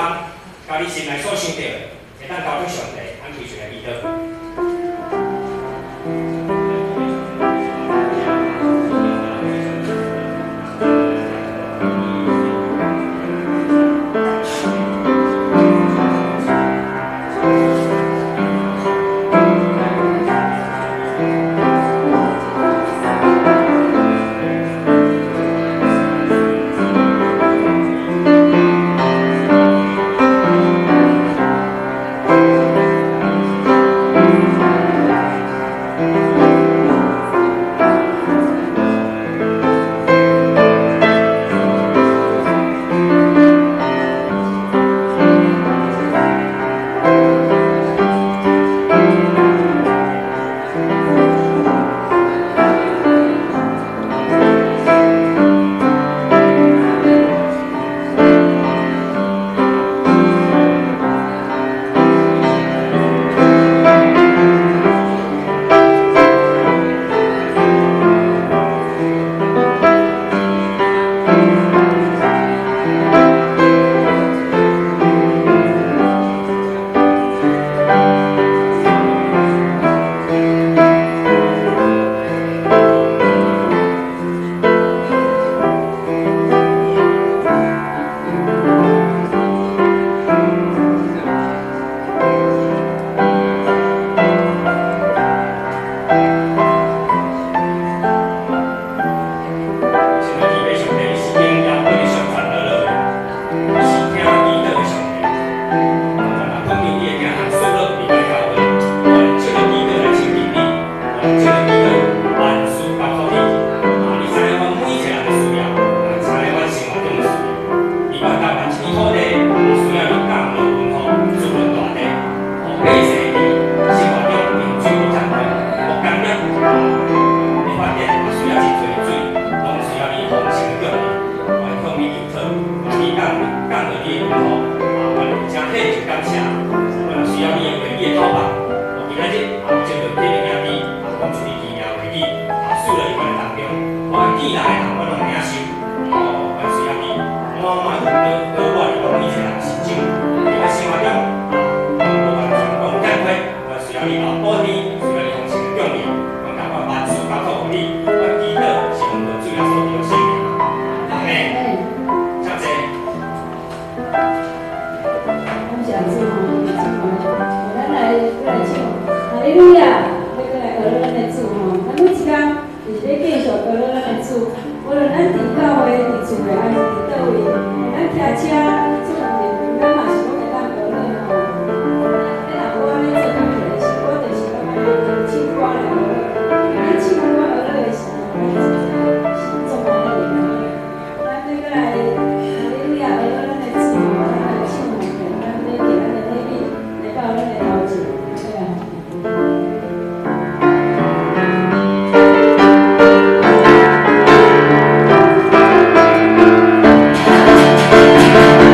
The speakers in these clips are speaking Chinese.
项，甲你心内所想到的，会当交给上帝，咱开始来祈祷。 Hãy subscribe cho kênh Ghiền Mì Gõ để không bỏ lỡ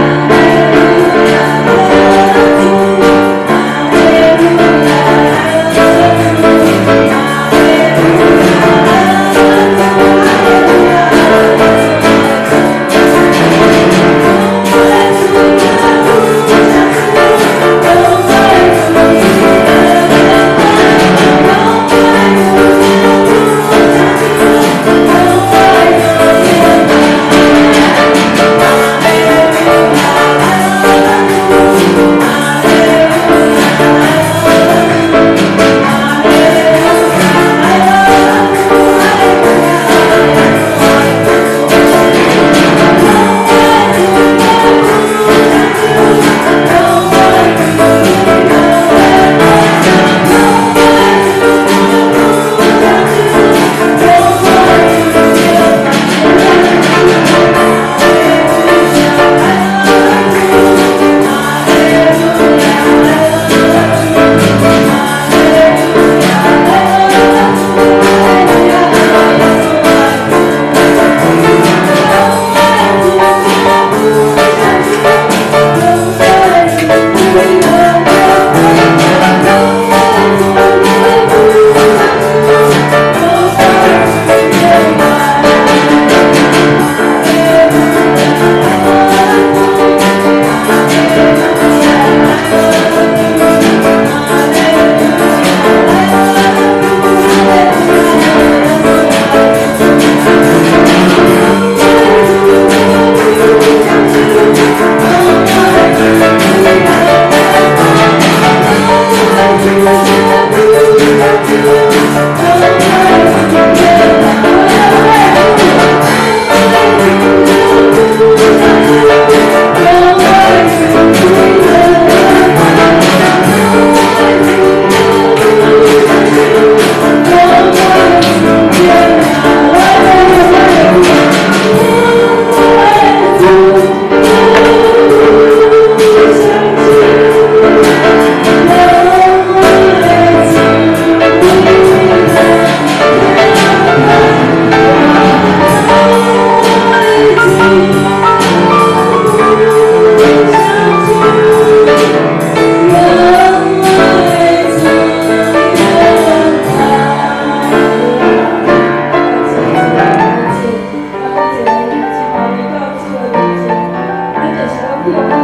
用伊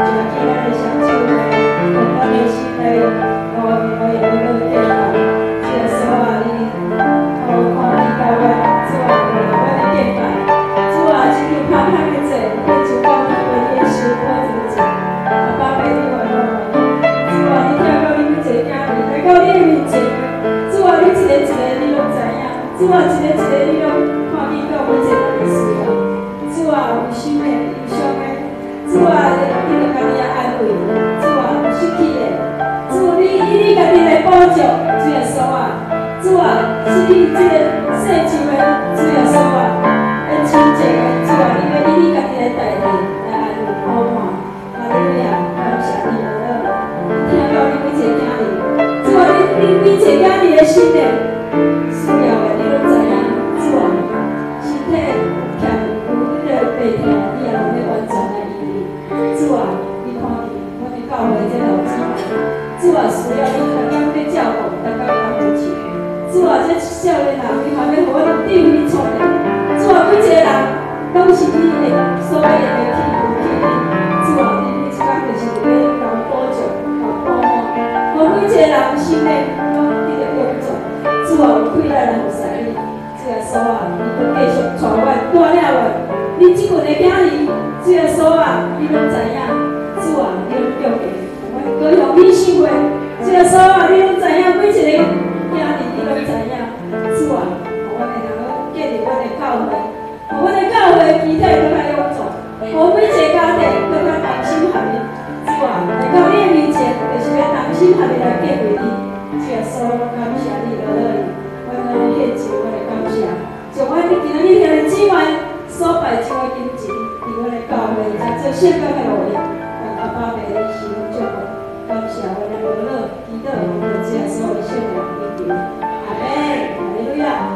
就今仔日相处的，用咱的心来，我也不能变化。这个时候啊，你看你教我，主啊，我的变化，主啊，今天拍拍的做，你主讲你为你的生活怎么做，阿爸陪你玩玩。主啊，你听到你每一个囝儿，来到你的面前，主啊，你一个一个你拢知影，主啊，一个一个你拢看见到每一个的需要。主啊，有心的，有伤的，主啊，你著家己来安慰，主啊，有失去的，主你家己来补助，主耶稣啊，主啊，是你这个世上的主耶稣啊，的亲情的主啊，你家己来代替来安慰好看，哈利路亚，感谢你了，听到你每一个囝儿，主啊，你每一个囝儿的心灵需要的，你拢知影，主啊，身体欠。白天，你也拢要完全来医治。主啊，你看见我哋教会这老姊妹，主啊需要你常常去照顾，大家安慰起。主啊，这少年人，你还要互我哋顶去出来。主啊，每一个人拢是你的所有的器具器皿。主啊，你一工就是要留保障、留保护，互每一个人心内拢你着用助。主啊，有困难来服侍你。主耶稣啊，你要继续带我、带领我。你即群的囝儿，主耶稣啊，你拢知影，主啊，你拢叫过，我高向你想过，主耶稣啊，你拢知影，每一个囝儿你拢知影，主啊，互阮的能够建立阮的教会，互阮的教会具体更较有助，互每一个家庭更较同心合意，主啊，来到你的面前，就是要同心合意来敬畏你，主耶稣，我感谢你，乐你，我来献上我的感谢，从我今仔日听的姊妹。所拜求的金钱，伫我的教会，才做圣工的努力，让阿爸爸的喜乐祝福，感谢我的乐乐，祈祷我们这所有的圣灵的应允，阿门，哈利路亚。